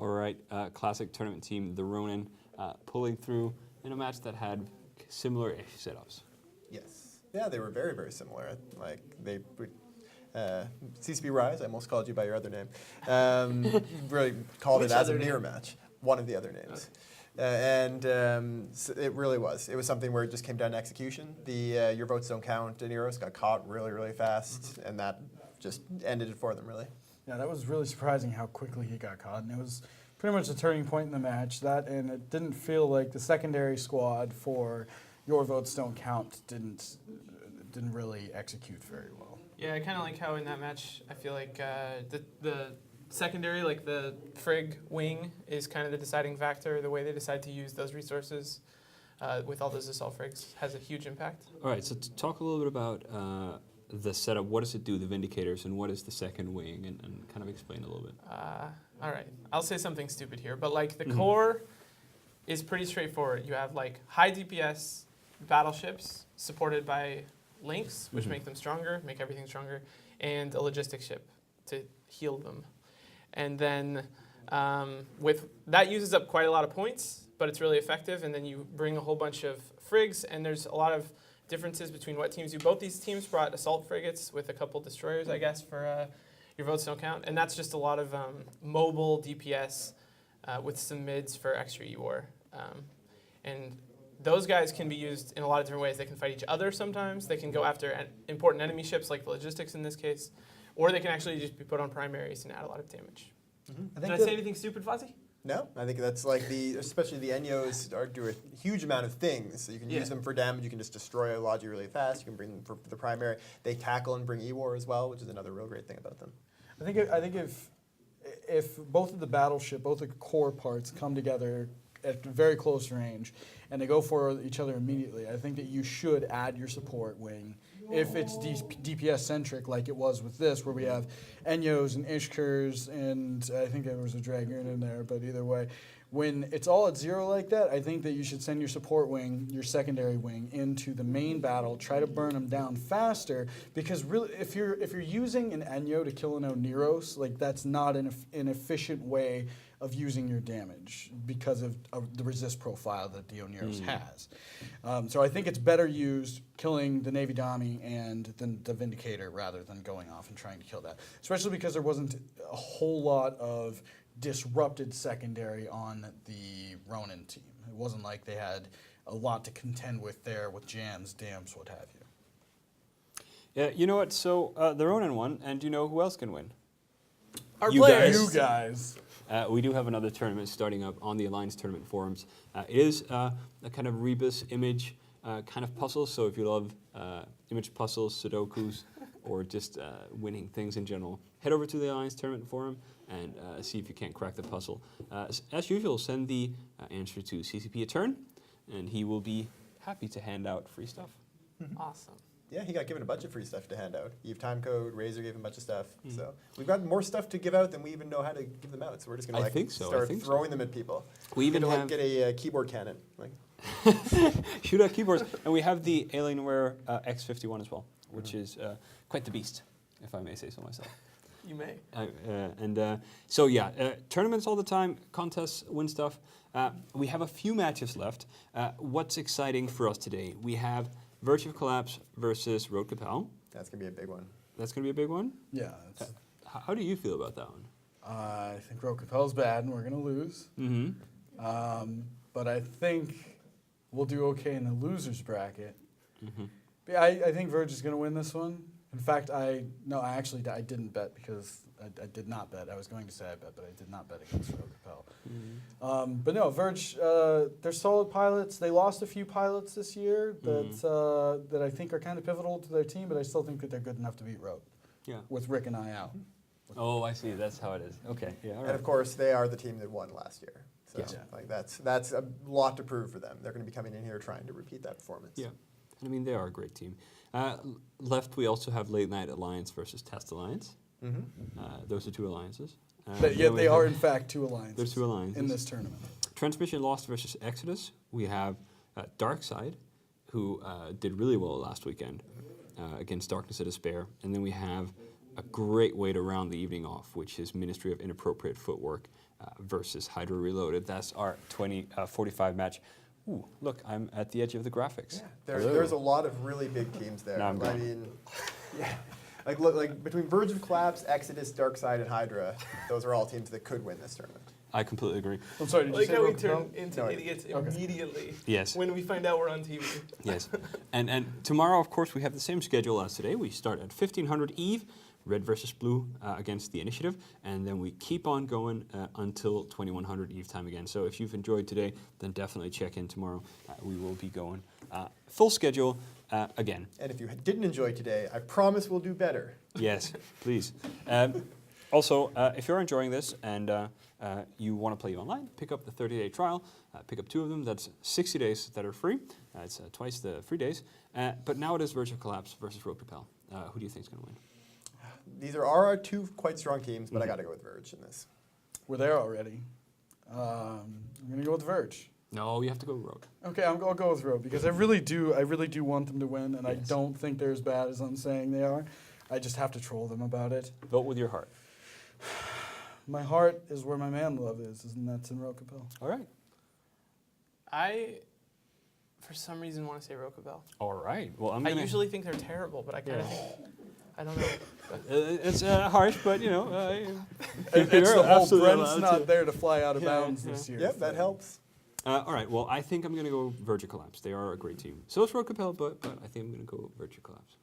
All right, classic tournament team, the Ronin, pulling through in a match that had similar-ish setups. Yes. Yeah, they were very, very similar. Like, they would... CCP Rise, I almost called you by your other name, really called it as a mirror match. One of the other names. Okay. So it really was. It was something where it just came down to execution. Your votes don't count, and Eros got caught really, really fast, and that just ended it for them, really. Yeah, that was really surprising how quickly he got caught, and it was pretty much a turning point in the match. That, and it didn't feel like the secondary squad for Your Votes Don't Count didn't really execute very well. Yeah, I kind of like how in that match, I feel like the secondary, like the Frigg wing, is kind of the deciding factor. The way they decide to use those resources with all those assault Friggs has a huge impact. All right, so talk a little bit about the setup. What does it do, the Vindicators, and what is the second wing, and kind of explain a little bit. All right, I'll say something stupid here, but like the core is pretty straightforward. You have like high DPS battleships supported by links, which make them stronger, make everything stronger, and a logistics ship to heal them. And then with that uses up quite a lot of points, but it's really effective. And then you bring a whole bunch of frigs, and there's a lot of differences between what teams do. Both these teams brought assault frigates with a couple destroyers, I guess, for Your Votes Don't Count. And that's just a lot of mobile DPS with some mids for extra E-War. And those guys can be used in a lot of different ways. They can fight each other sometimes. They can go after important enemy ships, like the logistics in this case. Or they can actually just be put on primaries and add a lot of damage. Did I say anything stupid, Fozzie? No, I think that's like especially the Enyos do a huge amount of things. So you can use them for damage. You can just destroy a Logi really fast. You can bring them for the primary. They tackle and bring E-War as well, which is another real great thing about them. I think if both of the battleship, both the core parts come together at very close range, and they go for each other immediately, I think that you should add your support wing. If it's DPS-centric, like it was with this, where we have Enyos and Ishkurs, and I think there was a Dragoon in there, but either way, when it's all at 0 like that, I think that you should send your support wing, your secondary wing, into the main battle, try to burn them down faster, because really, if you're using an Enyo to kill an Oneros, like that's not an efficient way of using your damage because of the resist profile that the Oneros has. So I think it's better used killing the Navy Dami and the Vindicator rather than going off and trying to kill that. Especially because there wasn't a whole lot of disrupted secondary on the Ronin team. It wasn't like they had a lot to contend with there with jams, dams, what have you. Yeah, you know what? So the Ronin won, and you know who else can win? Our You players. You guys. We do have another tournament starting up on the Alliance Tournament forums. It is a kind of Rebus image kind of puzzle, so if you love image puzzles, Sudokus, or just winning things in general, head over to the Alliance Tournament forum and see if you can't crack the puzzle. As usual, send the answer to CCP a turn, and he will be happy to hand out free stuff. Awesome. Yeah, he got given a bunch of free stuff to hand out. Eve Timecode, Razor gave him a bunch of stuff. So we've got more stuff to give out than we even know how to give them out. So we're just going to start throwing them at people. We even have get a keyboard cannon. Like. Shoot out keyboards. And we have the Alienware X51 as well, which is quite the beast, if I may say so myself. You may. So yeah, tournaments all the time, contests, win stuff. We have a few matches left. What's exciting for us today? We have Virtue of Collapse versus Road Capel. That's going to be a big one. That's going to be a big one? Yeah. How do you feel about that one? I think Road Capel's bad and we're going to lose. But I think we'll do okay in the losers bracket. But I think Verge is going to win this one. In fact, I didn't bet because I did not bet. I was going to say I bet, but I did not bet against Road Capel. But no, Verge, they're solid pilots. They lost a few pilots this year that I think are kind of pivotal to their team, but I still think that they're good enough to beat Road. Yeah. With Rick and I out. Oh, I see. That's how it is. Okay. Yeah. All right. And of course, they are the team that won last year. So Yes. like that's a lot to prove for them. They're going to be coming in here trying to repeat that performance. Yeah. I mean, they are a great team. Left, we also have Late Night Alliance versus Test Alliance. Those are two alliances. They are, in fact, two alliances. There's two alliances. In this tournament. Transmission Lost versus Exodus. We have Darkside, who did really well last weekend against Darkness of Despair. And then we have a great way to round the evening off, which is Ministry of Inappropriate Footwork versus Hydra Reloaded. That's our 2045 match. Ooh, look, I'm at the edge of the graphics. Yeah, Hello. there's a lot of really big teams there. Now I'm I gone. mean, yeah, like look, like between Verge of Collapse, Exodus, Darkside, and Hydra, those are all teams that could win this tournament. I completely agree. I'm sorry, did you Like say how we Rogue turn Propel? into No, idiots okay. immediately Yes. when we find out we're on TV. Yes. And tomorrow, of course, we have the same schedule as today. We start at 1500 Eve, red versus blue against the Initiative, and then we keep on going until 2100 Eve time again. So if you've enjoyed today, then definitely check in tomorrow. We will be going full schedule again. And if you didn't enjoy today, I promise we'll do better. Yes, please. Also, if you're enjoying this and you want to play online, pick up the 30-day trial. Pick up 2 of them. That's 60 days that are free. It's twice the free days. But now it is Verge of Collapse versus Rogue Propel. Who do you think is going to win? These are our 2 quite strong teams, but I got to go with Verge in this. We're there already. I'm gonna go with Verge. No, you have to go Rogue. Okay, I'll go with Rogue because I really do want them to win, and I Yes. don't think they're as bad as I'm saying they are. I just have to troll them about it. Vote with your heart. My heart is where my man love is, and that's in Rogue Propel. All right. I, for some reason, want to say Rokabel. All right. Well, I'm I gonna. usually think they're terrible, but I kind of think, I don't know. It's harsh, but you know. It's the you're whole absolutely Brent's allowed not to. there to fly out of Yeah, bounds yeah. this year. Yep, that thing. helps. All right. Well, I think I'm going to go Verge of Collapse. They are a great team. So is Rogue Propel, but I think I'm going to go Verge of Collapse.